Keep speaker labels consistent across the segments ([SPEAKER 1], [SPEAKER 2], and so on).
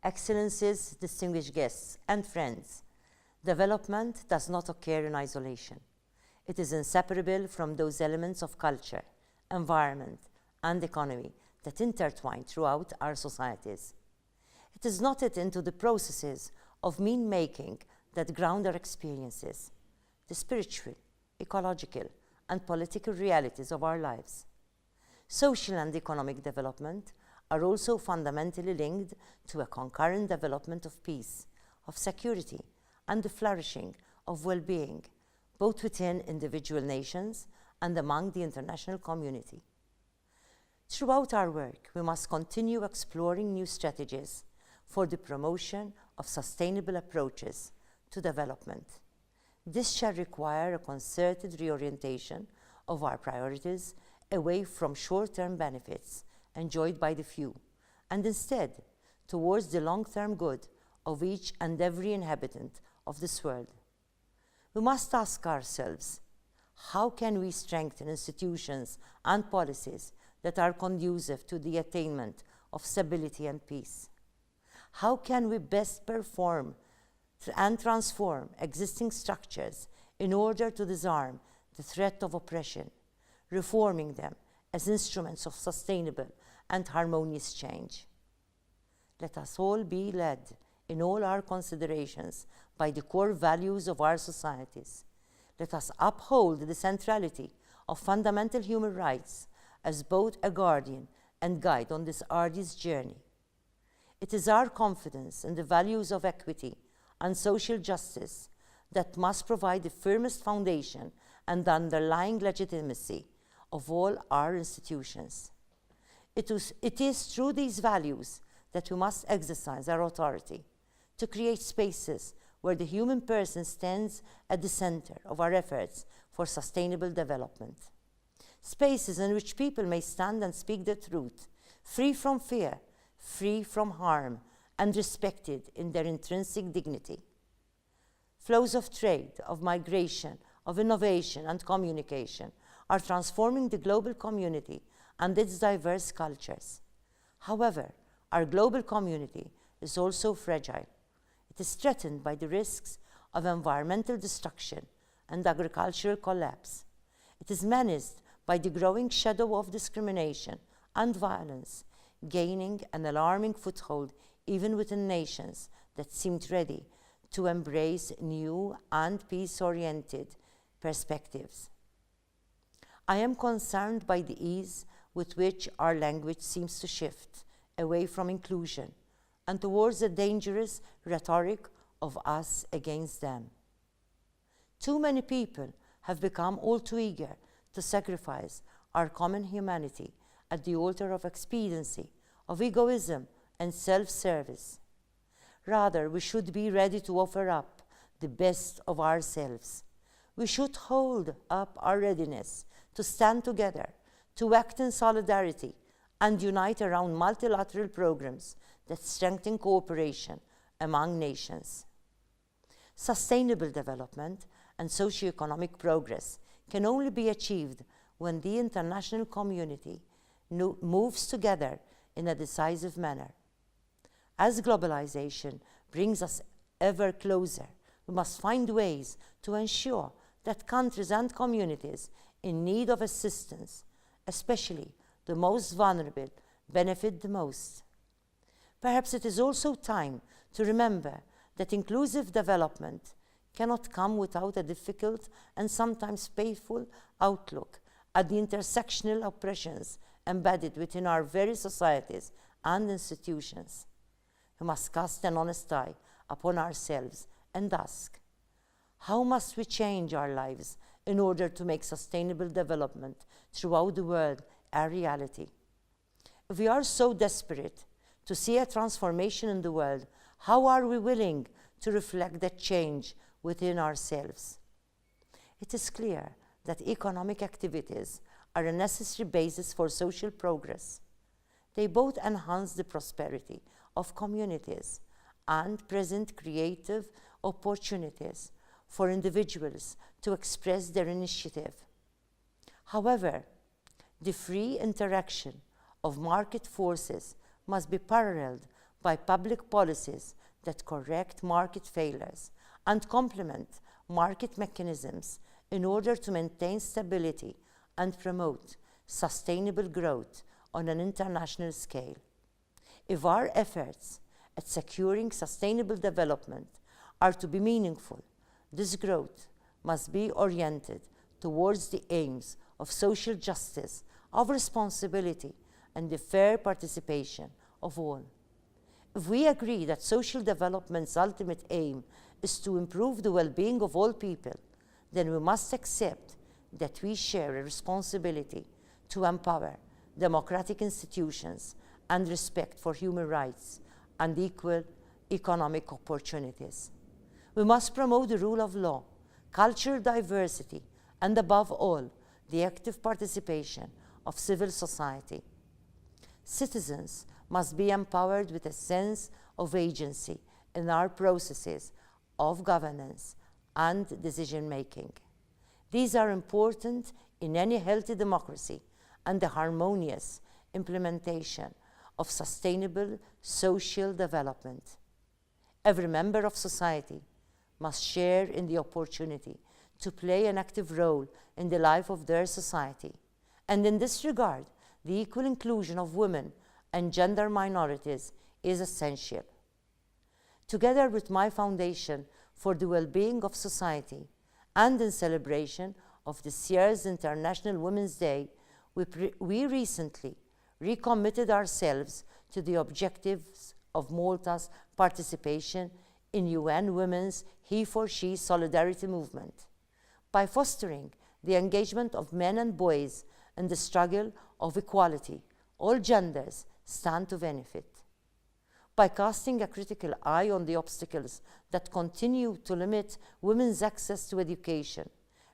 [SPEAKER 1] Excellencies, distinguished guests, and friends, development does not occur in isolation. It is inseparable from those elements of culture, environment, and economy that intertwine throughout our societies. It is knotted into the processes of mean-making that ground our experiences, the spiritual, ecological, and political realities of our lives. Social and economic development are also fundamentally linked to a concurrent development of peace, of security, and the flourishing of well-being, both within individual nations and among the international community. Throughout our work, we must continue exploring new strategies for the promotion of sustainable approaches to development. This shall require a concerted reorientation of our priorities away from short-term benefits enjoyed by the few, and instead towards the long-term good of each and every inhabitant of this world. We must ask ourselves, how can we strengthen institutions and policies that are conducive to the attainment of stability and peace? How can we best perform and transform existing structures in order to disarm the threat of oppression, reforming them as instruments of sustainable and harmonious change? Let us all be led in all our considerations by the core values of our societies. Let us uphold the centrality of fundamental human rights as both a guardian and guide on this arduous journey. It is our confidence in the values of equity and social justice that must provide the firmest foundation and underlying legitimacy of all our institutions. It is through these values that we must exercise our authority to create spaces where the human person stands at the center of our efforts for sustainable development. Spaces in which people may stand and speak the truth, free from fear, free from harm, and respected in their intrinsic dignity. Flows of trade, of migration, of innovation and communication are transforming the global community and its diverse cultures. However, our global community is also fragile. It is threatened by the risks of environmental destruction and agricultural collapse. It is menaced by the growing shadow of discrimination and violence, gaining an alarming foothold even within nations that seemed ready to embrace new and peace-oriented perspectives. I am concerned by the ease with which our language seems to shift away from inclusion and towards a dangerous rhetoric of us against them. Too many people have become all too eager to sacrifice our common humanity at the altar of expediency, of egoism, and self-service. Rather, we should be ready to offer up the best of ourselves. We should hold up our readiness to stand together, to act in solidarity, and unite around multilateral programs that strengthen cooperation among nations. Sustainable development and socio-economic progress can only be achieved when the international community moves together in a decisive manner. As globalization brings us ever closer, we must find ways to ensure that countries and communities in need of assistance, especially the most vulnerable, benefit the most. Perhaps it is also time to remember that inclusive development cannot come without a difficult and sometimes painful outlook at the intersectional oppressions embedded within our very societies and institutions. We must cast an honest eye upon ourselves and ask, how must we change our lives in order to make sustainable development throughout the world a reality? If we are so desperate to see a transformation in the world, how are we willing to reflect that change within ourselves? It is clear that economic activities are a necessary basis for social progress. They both enhance the prosperity of communities and present creative opportunities for individuals to express their initiative. However, the free interaction of market forces must be paralleled by public policies that correct market failures and complement market mechanisms in order to maintain stability and promote sustainable growth on an international scale. If our efforts at securing sustainable development are to be meaningful, this growth must be oriented towards the aims of social justice, of responsibility, and the fair participation of all. If we agree that social development's ultimate aim is to improve the well-being of all people, then we must accept that we share a responsibility to empower democratic institutions and respect for human rights and equal economic opportunities. We must promote the rule of law, cultural diversity, and above all, the active participation of civil society. Citizens must be empowered with a sense of agency in our processes of governance and decision-making. These are important in any healthy democracy and the harmonious implementation of sustainable social development. Every member of society must share in the opportunity to play an active role in the life of their society. And in this regard, the equal inclusion of women and gender minorities is essential. Together with my Foundation for the Well-being of Society, and in celebration of this year's International Women's Day, we recently recommitted ourselves to the objectives of Malta's participation in UN Women's He-for-She Solidarity Movement by fostering the engagement of men and boys in the struggle of equality. All genders stand to benefit. By casting a critical eye on the obstacles that continue to limit women's access to education,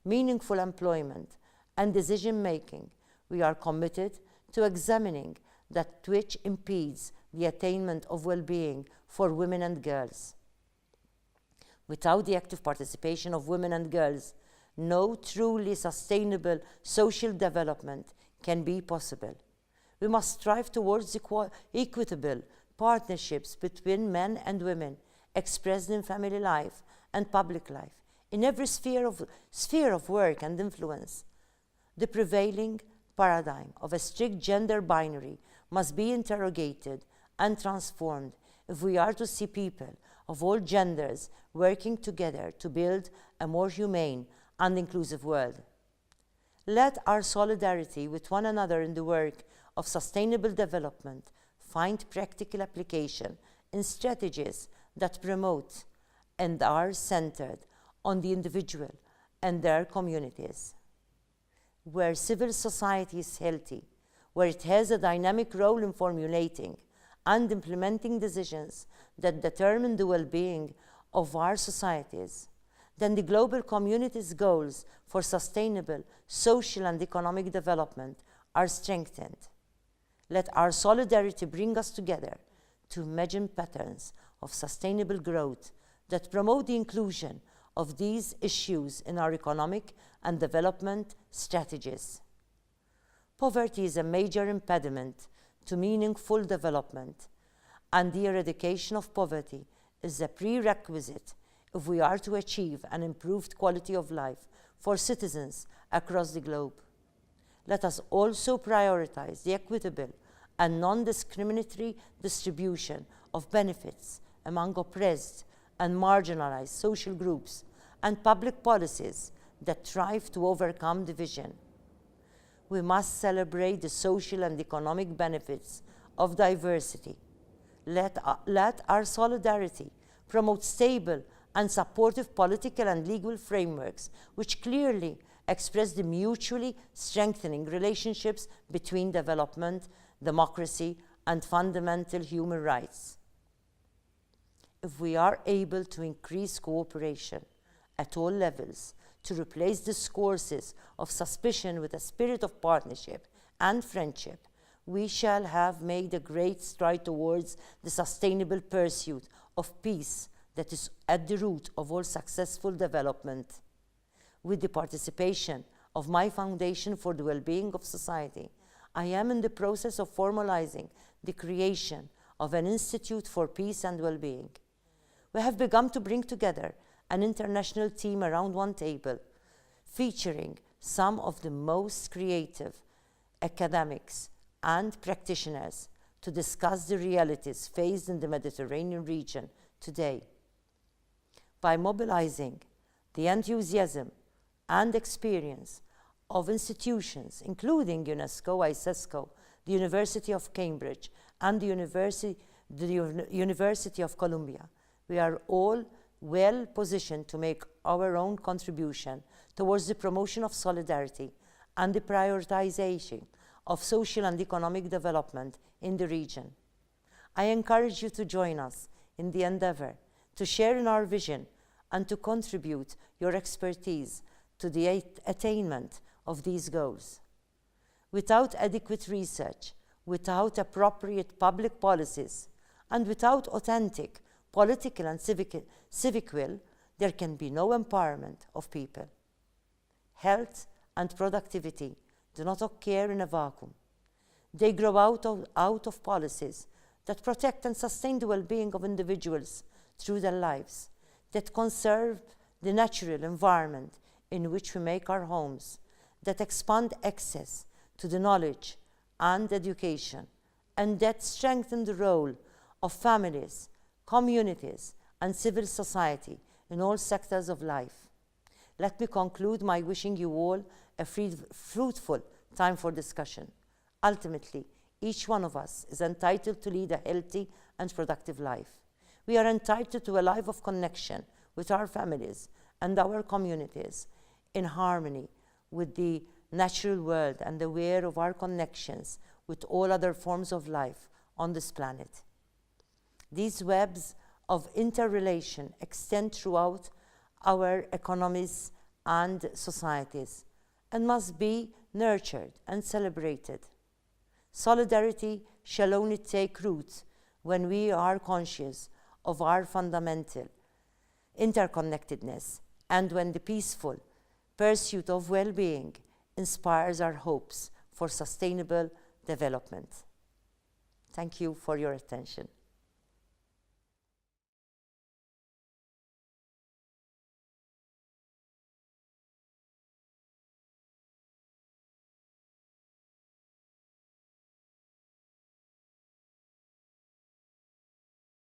[SPEAKER 1] meaningful employment, and decision-making, we are committed to examining that which impedes the attainment of well-being for women and girls. Without the active participation of women and girls, no truly sustainable social development can be possible. We must strive towards equitable partnerships between men and women expressed in family life and public life, in every sphere of work and influence. The prevailing paradigm of a strict gender binary must be interrogated and transformed if we are to see people of all genders working together to build a more humane and inclusive world. Let our solidarity with one another in the work of sustainable development find practical application in strategies that promote and are centered on the individual and their communities. Where civil society is healthy, where it has a dynamic role in formulating and implementing decisions that determine the well-being of our societies, then the global community's goals for sustainable social and economic development are strengthened. Let our solidarity bring us together to imagine patterns of sustainable growth that promote the inclusion of these issues in our economic and development strategies. Poverty is a major impediment to meaningful development, and the eradication of poverty is a prerequisite if we are to achieve an improved quality of life for citizens across the globe. Let us also prioritize the equitable and non-discriminatory distribution of benefits among oppressed and marginalized social groups and public policies that strive to overcome division. We must celebrate the social and economic benefits of diversity. Let our solidarity promote stable and supportive political and legal frameworks which clearly express the mutually strengthening relationships between development, democracy, and fundamental human rights. If we are able to increase cooperation at all levels to replace discourses of suspicion with a spirit of partnership and friendship, we shall have made a great stride towards the sustainable pursuit of peace that is at the root of all successful development. With the participation of my Foundation for the Well-being of Society, I am in the process of formalizing the creation of an Institute for Peace and Well-being. We have begun to bring together an international team around one table, featuring some of the most creative academics and practitioners to discuss the realities faced in the Mediterranean region today. By mobilizing the enthusiasm and experience of institutions, including UNESCO, ISESCO, the University of Cambridge, and the University of Columbia, we are all well positioned to make our own contribution towards the promotion of solidarity and the prioritization of social and economic development in the region. I encourage you to join us in the endeavor to share in our vision and to contribute your expertise to the attainment of these goals. Without adequate research, without appropriate public policies, and without authentic political and civic will, there can be no empowerment of people. Health and productivity do not occur in a vacuum. They grow out of policies that protect and sustain the well-being of individuals through their lives, that conserve the natural environment in which we make our homes, that expand access to the knowledge and education, and that strengthen the role of families, communities, and civil society in all sectors of life. Let me conclude by wishing you all a fruitful time for discussion. Ultimately, each one of us is entitled to lead a healthy and productive life. We are entitled to a life of connection with our families and our communities, in harmony with the natural world and aware of our connections with all other forms of life on this planet. These webs of interrelation extend throughout our economies and societies and must be nurtured and celebrated. Solidarity shall only take root when we are conscious of our fundamental interconnectedness and when the peaceful pursuit of well-being inspires our hopes for sustainable development. Thank you for your attention.